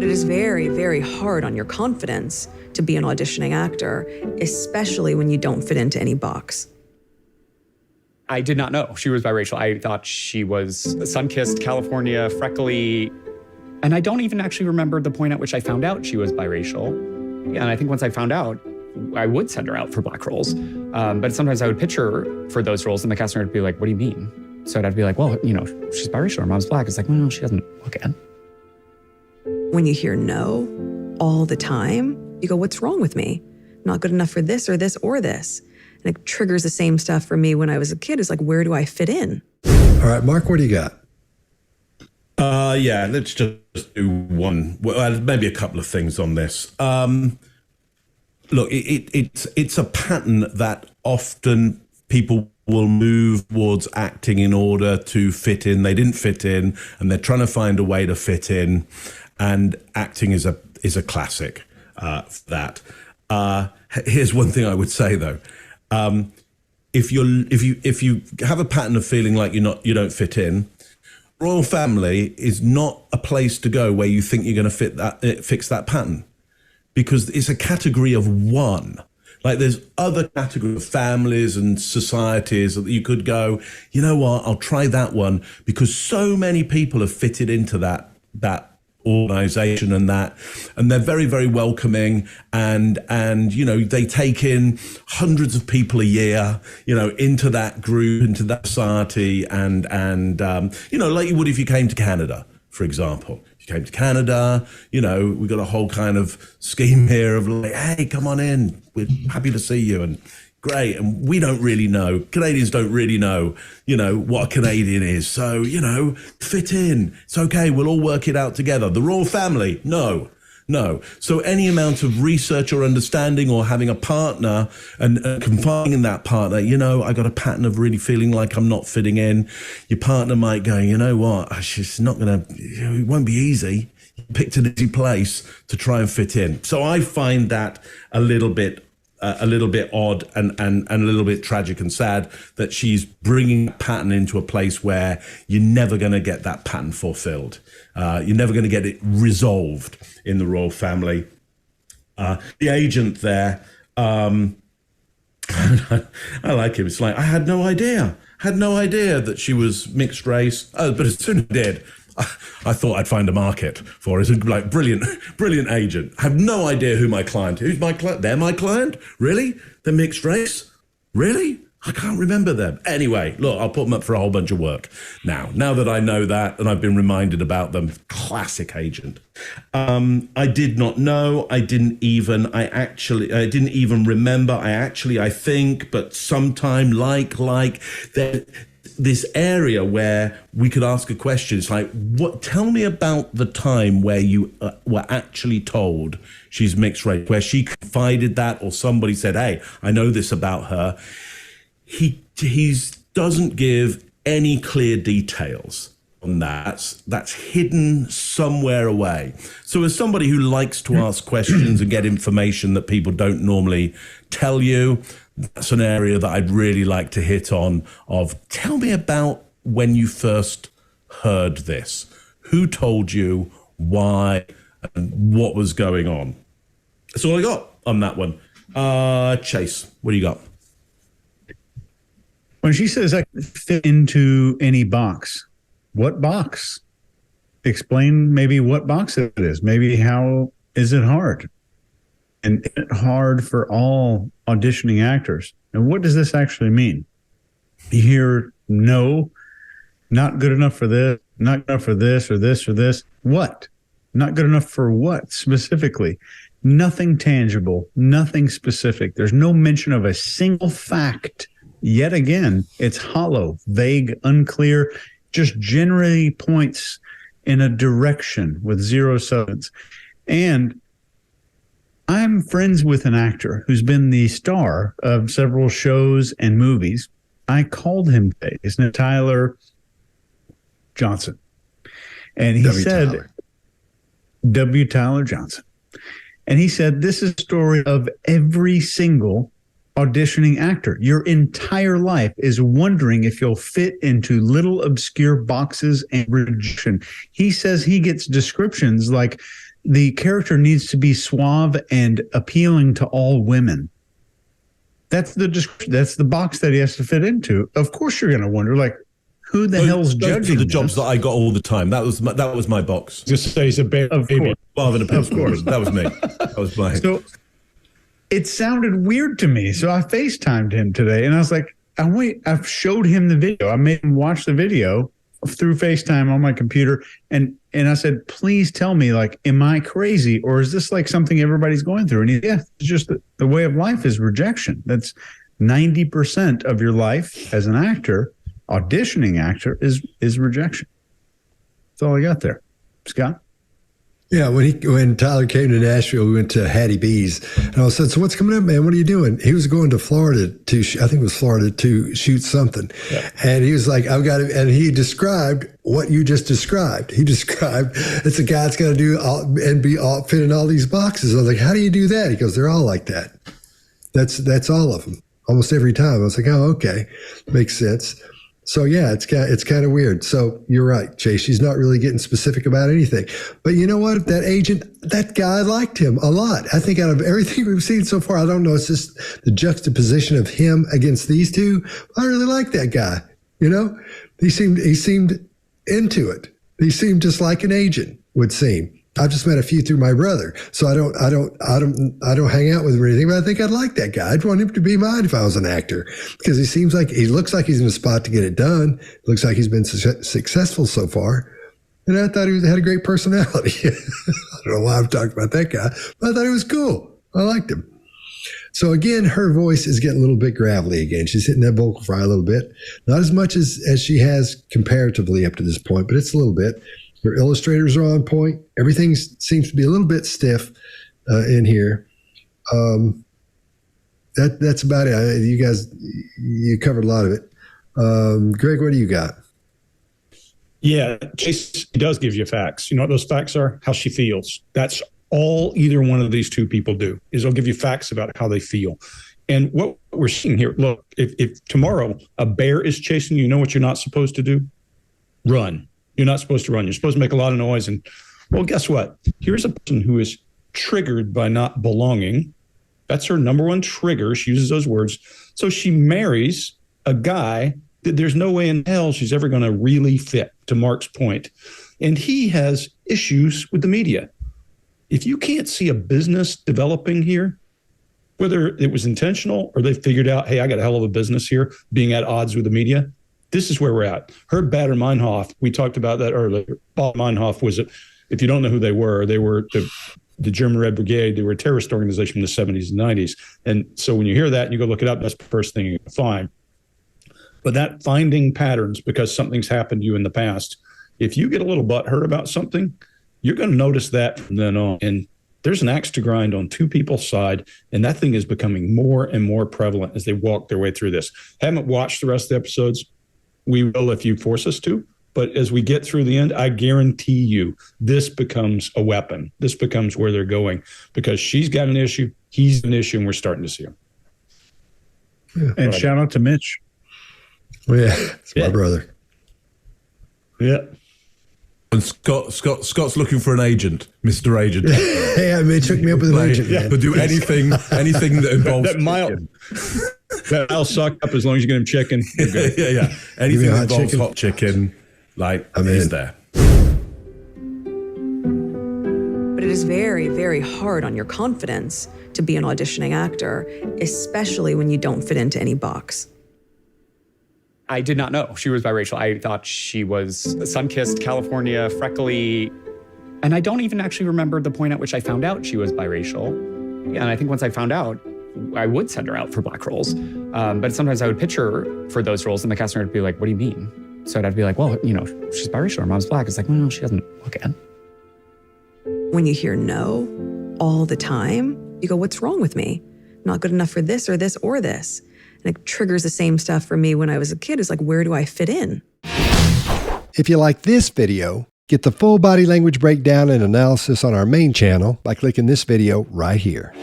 But it is very, very hard on your confidence to be an auditioning actor, especially when you don't fit into any box. I did not know she was biracial. I thought she was sun-kissed, California, freckly. And I don't even actually remember the point at which I found out she was biracial. And I think once I found out, I would send her out for black roles. But sometimes I would pitch her for those roles and the casting would be like, what do you mean? So I'd have to be like, well, you know, she's biracial, her mom's black. It's like, well, she doesn't look it. When you hear no all the time, you go, what's wrong with me? Not good enough for this or this or this. And it triggers the same stuff for me when I was a kid. It's like, where do I fit in? All right, Mark, what do you got? Yeah, let's just do one. Well, maybe a couple of things on this. Look, it's a pattern that often people will move towards acting in order to fit in. They didn't fit in, and they're trying to find a way to fit in. And acting is a classic for that. Here's one thing I would say though. If you have a pattern of feeling like you don't fit in, royal family is not a place to go where you think you're going to fix that pattern, because it's a category of one. Like there's other categories of families and societies that you could go, you know what, I'll try that one, because so many people have fitted into that organization and they're very, very welcoming, and you know, they take in hundreds of people a year, you know, into that group, into that society, and you know, like you would if you came to Canada, for example. If you came to Canada, you know, we got a whole kind of scheme here of like, hey, come on in, we're happy to see you, and great. And we don't really know, Canadians don't really know, you know, what a Canadian is. So, you know, fit in. It's okay. We'll all work it out together. The royal family, no. So any amount of research or understanding or having a partner and confiding in that partner, you know, I got a pattern of really feeling like I'm not fitting in. Your partner might go, you know what, it's not going to, it won't be easy. You picked an easy place to try and fit in. So I find that a little bit odd and a little bit tragic and sad that she's bringing that pattern into a place where you're never going to get that pattern fulfilled. You're never going to get it resolved in the royal family. The agent there, I like him. It's like, I had no idea that she was mixed race. Oh, but as soon as I did, I thought I'd find a market for it. Like, brilliant agent. I have no idea who my client is. Who's my client? They're my client? Really? They're mixed race? Really? I can't remember them. Anyway, look, I'll put them up for a whole bunch of work. Now that I know that and I've been reminded about them, classic agent. I did not know. I didn't even remember. I think, but sometime like this area where we could ask a question. It's like, tell me about the time where you were actually told she's mixed race, where she confided that, or somebody said, hey, I know this about her. He doesn't give any clear details on that. That's hidden somewhere away. So as somebody who likes to ask questions and get information that people don't normally tell you, that's an area that I'd really like to hit on, of tell me about when you first heard this. Who told you, why, and what was going on? That's all I got on that one. Chase, what do you got? When she says I can fit into any box, what box? Explain maybe what box it is. Maybe how is it hard? And is it hard for all auditioning actors? And what does this actually mean? You hear no, not good enough for this, not good enough for this or this or this. What? Not good enough for what specifically? Nothing tangible, nothing specific. There's no mention of a single fact. Yet again, it's hollow, vague, unclear, just generally points in a direction with zero substance. And I'm friends with an actor who's been the star of several shows and movies. I called him today. His name is Tyler Johnson. And he said, W. Tyler Johnson. And he said, this is a story of every single auditioning actor. Your entire life is wondering if you'll fit into little obscure boxes and rejection. He says he gets descriptions like, the character needs to be suave and appealing to all women. That's the box that he has to fit into. Of course, you're going to wonder, like, who the hell's judging the this? jobs that I got all the time? That was my box. Just say he's a baby. Rather than a pencil. Of course, that was me. That was mine. So it sounded weird to me. So I FaceTimed him today, and I was like, I showed him the video. I made him watch the video through FaceTime on my computer, and I said, please tell me, like, am I crazy, or is this like something everybody's going through? And it's just the way of life is rejection. That's 90% of your life as an actor, auditioning actor, is rejection. That's all I got there. Scott? Yeah, when Tyler came to Nashville, we went to Hattie B's, and I said, "So what's coming up, man? What are you doing?" He was going to Florida to shoot something, yeah. And he was like, "I've got it," and he described what you just described. He described it's a guy that's got to do fit in all these boxes. I was like, "How do you do that?" He goes, "They're all like that. That's all of them, almost every time." I was like, "Oh, okay, makes sense." So yeah, it's kind of weird. So you're right, Chase. She's not really getting specific about anything. But you know what? That agent, that guy, liked him a lot. I think out of everything we've seen so far, I don't know, it's just the juxtaposition of him against these two. I really like that guy. You know, he seemed into it. He seemed just like an agent would seem. I've just met a few through my brother, so I don't hang out with him or anything. But I think I'd like that guy. I'd want him to be mine if I was an actor, because he looks like he's in a spot to get it done. Looks like he's been successful so far, and I thought he had a great personality. I don't know why I'm talking about that guy, but I thought he was cool. I liked him. So again, her voice is getting a little bit gravelly again. She's hitting that vocal fry a little bit, not as much as she has comparatively up to this point, but it's a little bit. Her illustrators are on point. Everything seems to be a little bit stiff in here. That's about it. You guys, you covered a lot of it. Greg, what do you got? Yeah, Chase does give you facts. You know what those facts are? How she feels. That's all either one of these two people do, is they'll give you facts about how they feel. And what we're seeing here, look, if tomorrow a bear is chasing you, know what you're not supposed to do? Run. You're not supposed to run. You're supposed to make a lot of noise. And, well, guess what? Here's a person who is triggered by not belonging. That's her number one trigger. She uses those words. So she marries a guy that there's no way in hell she's ever going to really fit, to Mark's point. And he has issues with the media. If you can't see a business developing here, whether it was intentional or they figured out, hey, I got a hell of a business here, being at odds with the media, this is where we're at. Herb Bader Meinhof, we talked about that earlier. Bob Meinhof was, if you don't know who they were the German Red Brigade. They were a terrorist organization in the 70s and 90s. And so when you hear that and you go look it up, that's the first thing you can find. But that finding patterns because something's happened to you in the past, if you get a little butthurt about something, you're going to notice that from then on. And there's an axe to grind on two people's side, and that thing is becoming more and more prevalent as they walk their way through this. Haven't watched the rest of the episodes. We will if you force us to. But as we get through the end, I guarantee you this becomes a weapon. This becomes where they're going because she's got an issue, he's an issue, and we're starting to see him. Yeah. And shout out to Mitch. Oh, yeah, it's my brother. Yeah. And Scott's looking for an agent, Mr. Agent. Yeah, Mitch hooked me up with an agent. Yeah, but do anything that involves that I'll suck up as long as you get him chicken. yeah. Anything that involves hot chicken, like is there. But it is very, very hard on your confidence to be an auditioning actor, especially when you don't fit into any box. I did not know she was biracial. I thought she was sun-kissed, California, freckly. And I don't even actually remember the point at which I found out she was biracial. And I think once I found out, I would send her out for black roles. But sometimes I would pitch her for those roles and the casting would be like, what do you mean? So I'd have to be like, well, you know, she's biracial, her mom's black. It's like, well, she doesn't look it. When you hear no all the time, you go, what's wrong with me? Not good enough for this or this or this. And it triggers the same stuff for me when I was a kid. It's like, where do I fit in? If you like this video, get the full body language breakdown and analysis on our main channel by clicking this video right here.